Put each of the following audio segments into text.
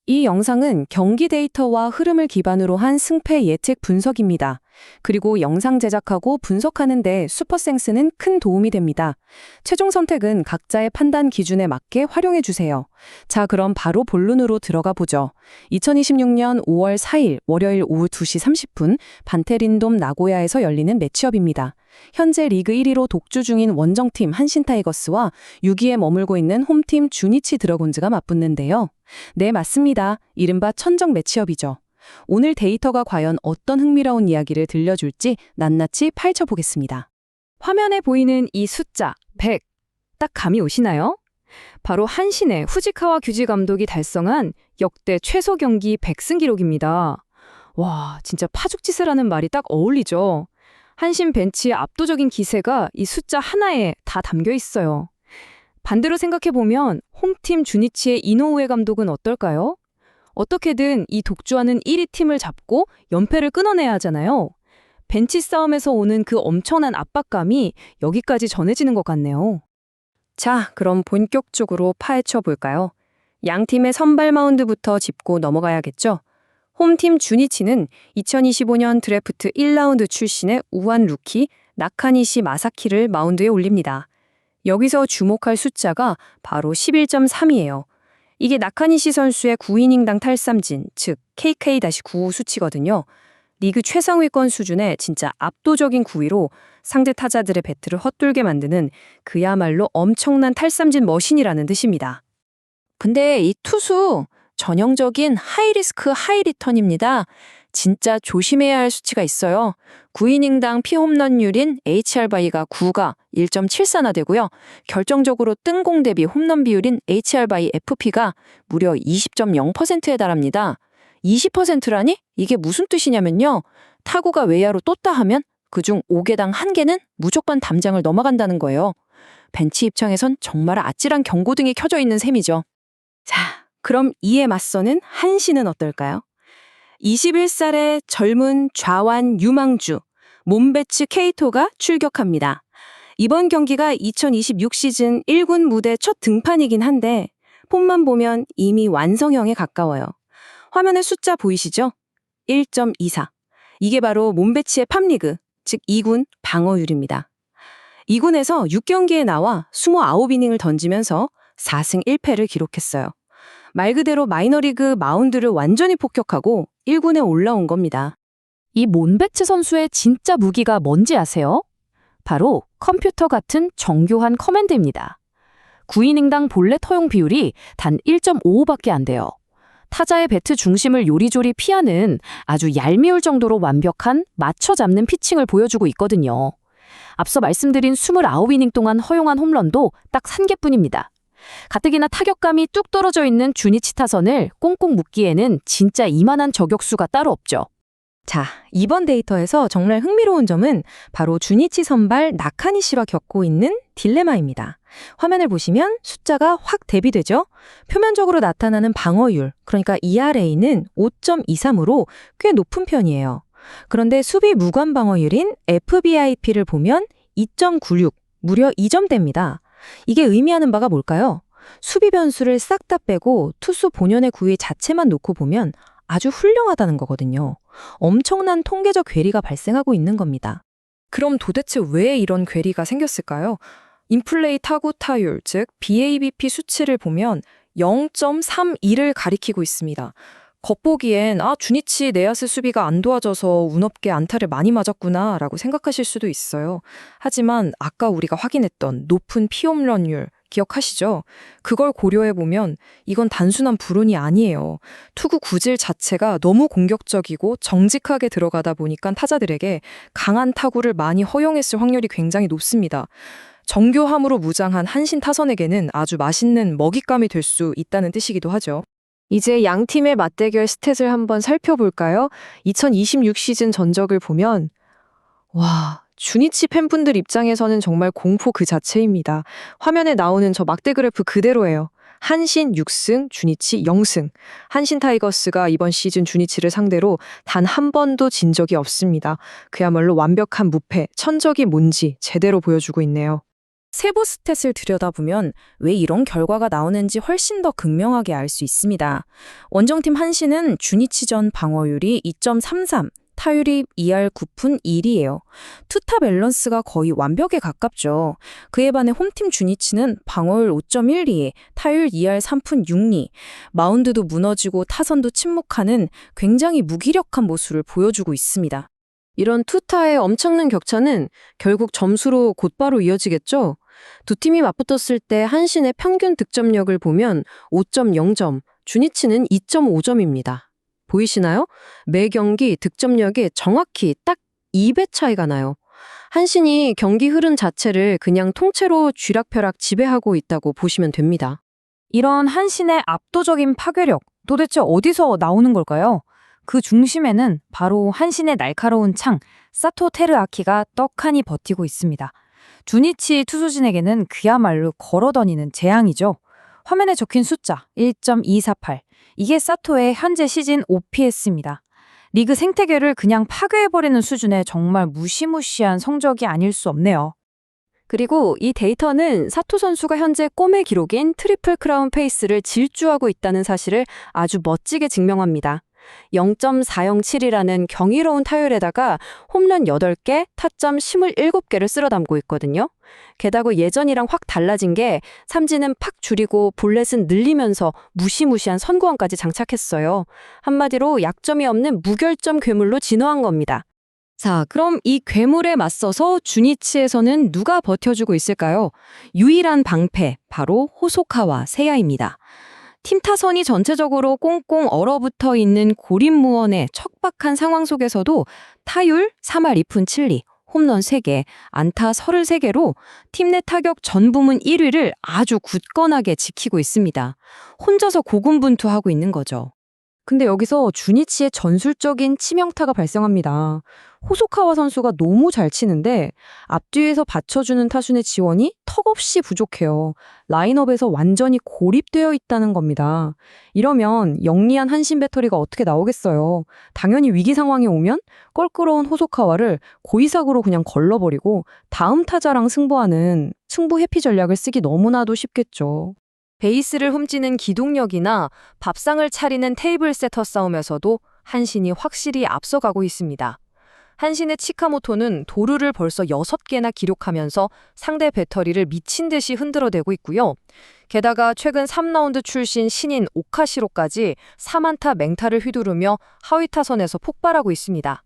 이 영상은 경기 데이터와 흐름을 기반으로 한 승패 예측 분석입니다. 그리고 영상 제작하고 분석하는데 슈퍼센스는 큰 도움이 됩니다. 최종 선택은 각자의 판단 기준에 맞게 활용해 주세요. 자, 그럼 바로 본론으로 들어가 보죠. 2026년 5월 4일 월요일 오후 2시 30분 반테린돔 나고야에서 열리는 매치업입니다. 현재 리그 1위로 독주 중인 원정팀 한신 타이거스와 6위에 머물고 있는 홈팀 주니치 드래곤즈가 맞붙는데요. 네, 맞습니다. 이른바 천정 매치업이죠. 오늘 데이터가 과연 어떤 흥미로운 이야기를 들려줄지 낱낱이 파헤쳐보겠습니다. 화면에 보이는 이 숫자 100, 딱 감이 오시나요? 바로 한신의 후지카와 규지 감독이 달성한 역대 최소 경기 100승 기록입니다. 와, 진짜 파죽지세라는 말이 딱 어울리죠. 한신 벤치의 압도적인 기세가 이 숫자 하나에 다 담겨 있어요. 반대로 생각해보면 홈팀 주니치의 이노우에 감독은 어떨까요? 어떻게든 이 독주하는 1위 팀을 잡고 연패를 끊어내야 하잖아요. 벤치 싸움에서 오는 그 엄청난 압박감이 여기까지 전해지는 것 같네요. 자, 그럼 본격적으로 파헤쳐 볼까요? 양 팀의 선발 마운드부터 짚고 넘어가야겠죠? 홈팀 주니치는 2025년 드래프트 1라운드 출신의 우한 루키 나카니시 마사키를 마운드에 올립니다. 여기서 주목할 숫자가 바로 11.3이에요. 이게 나카니시 선수의 9이닝당 탈삼진, 즉 KK-95 수치거든요. 리그 최상위권 수준의 진짜 압도적인 9위로 상대 타자들의 배트를 헛돌게 만드는 그야말로 엄청난 탈삼진 머신이라는 뜻입니다. 근데 이 투수 전형적인 하이리스크 하이리턴입니다. 진짜 조심해야 할 수치가 있어요. 9이닝당 피홈런율인 HR바이가 9가 1.74나 되고요. 결정적으로 뜬공 대비 홈런 비율인 HR바이 FP가 무려 20.0%에 달합니다. 20%라니? 이게 무슨 뜻이냐면요. 타구가 외야로 떴다 하면 그중 5개당 1개는 무조건 담장을 넘어간다는 거예요. 벤치 입장에선 정말 아찔한 경고등이 켜져 있는 셈이죠. 자, 그럼 이에 맞서는 한신은 어떨까요? 21살의 젊은 좌완 유망주 몬베츠 케이토가 출격합니다. 이번 경기가 2026 시즌 1군 무대 첫 등판이긴 한데 폼만 보면 이미 완성형에 가까워요. 화면에 숫자 보이시죠? 1.24. 이게 바로 몬베츠의 팝리그, 즉 2군 방어율입니다. 2군에서 6경기에 나와 29이닝을 던지면서 4승 1패를 기록했어요. 말 그대로 마이너리그 마운드를 완전히 폭격하고 1군에 올라온 겁니다. 이 몬베츠 선수의 진짜 무기가 뭔지 아세요? 바로 컴퓨터 같은 정교한 커맨드입니다. 9이닝당 볼넷 허용 비율이 단 1.55밖에 안 돼요. 타자의 배트 중심을 요리조리 피하는 아주 얄미울 정도로 완벽한 맞춰 잡는 피칭을 보여주고 있거든요. 앞서 말씀드린 29이닝 동안 허용한 홈런도 딱 1개뿐입니다. 가뜩이나 타격감이 뚝 떨어져 있는 주니치 타선을 꽁꽁 묶기에는 진짜 이만한 저격수가 따로 없죠. 자, 이번 데이터에서 정말 흥미로운 점은 바로 주니치 선발 나카니시와 겪고 있는 딜레마입니다. 화면을 보시면 숫자가 확 대비되죠? 표면적으로 나타나는 방어율, 그러니까 ERA는 5.23으로 꽤 높은 편이에요. 그런데 수비 무관 방어율인 FBIP를 보면 2.96, 무려 2점대입니다. 이게 의미하는 바가 뭘까요? 수비 변수를 싹 다 빼고 투수 본연의 구위 자체만 놓고 보면 아주 훌륭하다는 거거든요. 엄청난 통계적 괴리가 발생하고 있는 겁니다. 그럼 도대체 왜 이런 괴리가 생겼을까요? 인플레이 타구 타율, 즉 BABP 수치를 보면 0.32를 가리키고 있습니다. 겉보기엔 주니치 내야수 수비가 안 도와줘서 운 없게 안타를 많이 맞았구나 라고 생각하실 수도 있어요. 하지만 아까 우리가 확인했던 높은 피홈런율 기억하시죠? 그걸 고려해보면 이건 단순한 불운이 아니에요. 투구 구질 자체가 너무 공격적이고 정직하게 들어가다 보니까 타자들에게 강한 타구를 많이 허용했을 확률이 굉장히 높습니다. 정교함으로 무장한 한신 타선에게는 아주 맛있는 먹잇감이 될 수 있다는 뜻이기도 하죠. 이제 양 팀의 맞대결 스탯을 한번 살펴볼까요? 2026 시즌 전적을 보면 주니치 팬분들 입장에서는 정말 공포 그 자체입니다. 화면에 나오는 저 막대 그래프 그대로예요. 한신 6승, 주니치 0승. 한신 타이거스가 이번 시즌 주니치를 상대로 단 한 번도 진 적이 없습니다. 그야말로 완벽한 무패, 천적이 뭔지 제대로 보여주고 있네요. 세부 스탯을 들여다보면 왜 이런 결과가 나오는지 훨씬 더 극명하게 알 수 있습니다. 원정팀 한신은 주니치전 방어율이 2.33, 타율이 2할 9푼 1이에요. 투타 밸런스가 거의 완벽에 가깝죠. 그에 반해 홈팀 주니치는 방어율 5.12, 타율 2할 3푼 6리, 마운드도 무너지고 타선도 침묵하는 굉장히 무기력한 모습을 보여주고 있습니다. 이런 투타의 엄청난 격차는 결국 점수로 곧바로 이어지겠죠? 두 팀이 맞붙었을 때 한신의 평균 득점력을 보면 5.0점, 주니치는 2.5점입니다. 보이시나요? 매 경기 득점력이 정확히 딱 2배 차이가 나요. 한신이 경기 흐름 자체를 그냥 통째로 쥐락펴락 지배하고 있다고 보시면 됩니다. 이런 한신의 압도적인 파괴력, 도대체 어디서 나오는 걸까요? 그 중심에는 바로 한신의 날카로운 창, 사토 테르아키가 떡하니 버티고 있습니다. 주니치 투수진에게는 그야말로 걸어다니는 재앙이죠. 화면에 적힌 숫자 1.248. 이게 사토의 현재 시즌 OPS입니다. 리그 생태계를 그냥 파괴해버리는 수준의 정말 무시무시한 성적이 아닐 수 없네요. 그리고 이 데이터는 사토 선수가 현재 꿈의 기록인 트리플 크라운 페이스를 질주하고 있다는 사실을 아주 멋지게 증명합니다. 0.407이라는 경이로운 타율에다가 홈런 8개, 타점 27개를 쓸어 담고 있거든요. 게다가 예전이랑 확 달라진 게 삼진은 팍 줄이고 볼넷은 늘리면서 무시무시한 선구안까지 장착했어요. 한마디로 약점이 없는 무결점 괴물로 진화한 겁니다. 자, 그럼 이 괴물에 맞서서 주니치에서는 누가 버텨주고 있을까요? 유일한 방패, 바로 호소카와 세야입니다. 팀 타선이 전체적으로 꽁꽁 얼어붙어 있는 고립무원의 척박한 상황 속에서도 타율 3할 2푼 7리, 홈런 3개, 안타 33개로 팀 내 타격 전 부문 1위를 아주 굳건하게 지키고 있습니다. 혼자서 고군분투하고 있는 거죠. 근데 여기서 주니치의 전술적인 치명타가 발생합니다. 호소카와 선수가 너무 잘 치는데 앞뒤에서 받쳐주는 타순의 지원이 턱없이 부족해요. 라인업에서 완전히 고립되어 있다는 겁니다. 이러면 영리한 한신 배터리가 어떻게 나오겠어요. 당연히 위기 상황이 오면 껄끄러운 호소카와를 고의사구로 그냥 걸러버리고 다음 타자랑 승부하는 승부 회피 전략을 쓰기 너무나도 쉽겠죠. 베이스를 훔치는 기동력이나 밥상을 차리는 테이블 세터 싸움에서도 한신이 확실히 앞서가고 있습니다. 한신의 치카모토는 도루를 벌써 6개나 기록하면서 상대 배터리를 미친 듯이 흔들어대고 있고요. 게다가 최근 3라운드 출신 신인 오카시로까지 4안타 맹타를 휘두르며 하위 타선에서 폭발하고 있습니다.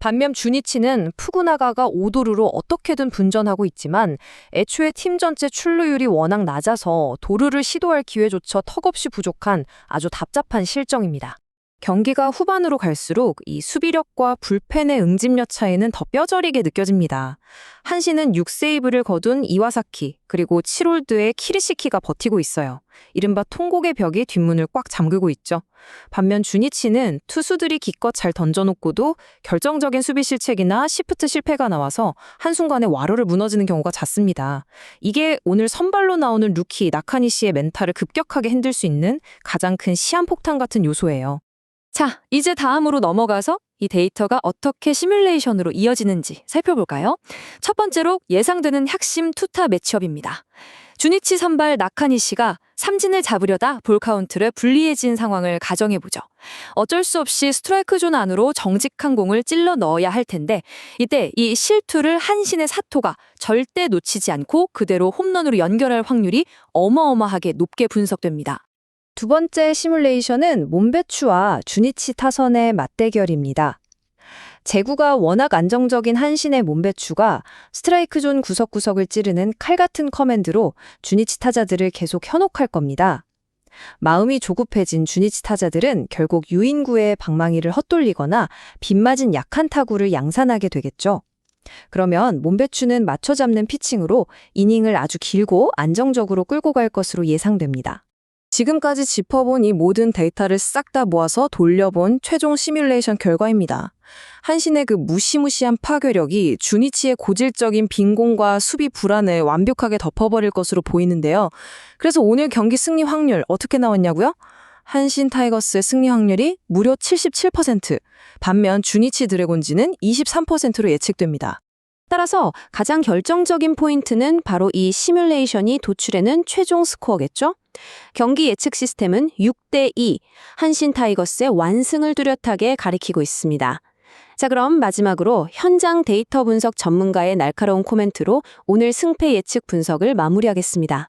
반면 주니치는 푸구나가가 5도루로 어떻게든 분전하고 있지만 애초에 팀 전체 출루율이 워낙 낮아서 도루를 시도할 기회조차 턱없이 부족한 아주 답답한 실정입니다. 경기가 후반으로 갈수록 이 수비력과 불펜의 응집력 차이는 더 뼈저리게 느껴집니다. 한신은 6세이브를 거둔 이와사키, 그리고 7홀드의 키리시키가 버티고 있어요. 이른바 통곡의 벽이 뒷문을 꽉 잠그고 있죠. 반면 주니치는 투수들이 기껏 잘 던져놓고도 결정적인 수비 실책이나 시프트 실패가 나와서 한순간에 와로를 무너지는 경우가 잦습니다. 이게 오늘 선발로 나오는 루키 나카니시의 멘탈을 급격하게 흔들 수 있는 가장 큰 시한폭탄 같은 요소예요. 자, 이제 다음으로 넘어가서 이 데이터가 어떻게 시뮬레이션으로 이어지는지 살펴볼까요? 첫 번째로 예상되는 핵심 투타 매치업입니다. 주니치 선발 나카니시가 삼진을 잡으려다 볼 카운트를 불리해진 상황을 가정해보죠. 어쩔 수 없이 스트라이크 존 안으로 정직한 공을 찔러 넣어야 할 텐데 이때 이 실투를 한신의 사토가 절대 놓치지 않고 그대로 홈런으로 연결할 확률이 어마어마하게 높게 분석됩니다. 두 번째 시뮬레이션은 몸배추와 주니치 타선의 맞대결입니다. 제구가 워낙 안정적인 한신의 몸배추가 스트라이크 존 구석구석을 찌르는 칼 같은 커맨드로 주니치 타자들을 계속 현혹할 겁니다. 마음이 조급해진 주니치 타자들은 결국 유인구의 방망이를 헛돌리거나 빗맞은 약한 타구를 양산하게 되겠죠. 그러면 몸배추는 맞춰 잡는 피칭으로 이닝을 아주 길고 안정적으로 끌고 갈 것으로 예상됩니다. 지금까지 짚어본 이 모든 데이터를 싹 다 모아서 돌려본 최종 시뮬레이션 결과입니다. 한신의 그 무시무시한 파괴력이 주니치의 고질적인 빈공과 수비 불안을 완벽하게 덮어버릴 것으로 보이는데요. 그래서 오늘 경기 승리 확률 어떻게 나왔냐고요? 한신 타이거스의 승리 확률이 무려 77%, 반면 주니치 드래곤즈는 23%로 예측됩니다. 따라서 가장 결정적인 포인트는 바로 이 시뮬레이션이 도출해낸 최종 스코어겠죠? 경기 예측 시스템은 6대2, 한신 타이거스의 완승을 뚜렷하게 가리키고 있습니다. 자, 그럼 마지막으로 현장 데이터 분석 전문가의 날카로운 코멘트로 오늘 승패 예측 분석을 마무리하겠습니다.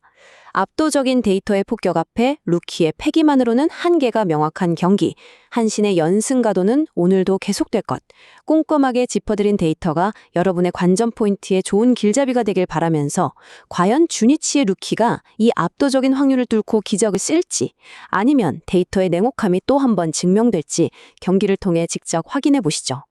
압도적인 데이터의 폭격 앞에 루키의 패기만으로는 한계가 명확한 경기, 한신의 연승 가도는 오늘도 계속될 것. 꼼꼼하게 짚어드린 데이터가 여러분의 관전 포인트에 좋은 길잡이가 되길 바라면서 과연 주니치의 루키가 이 압도적인 확률을 뚫고 기적을 쓸지 아니면 데이터의 냉혹함이 또 한 번 증명될지 경기를 통해 직접 확인해 보시죠.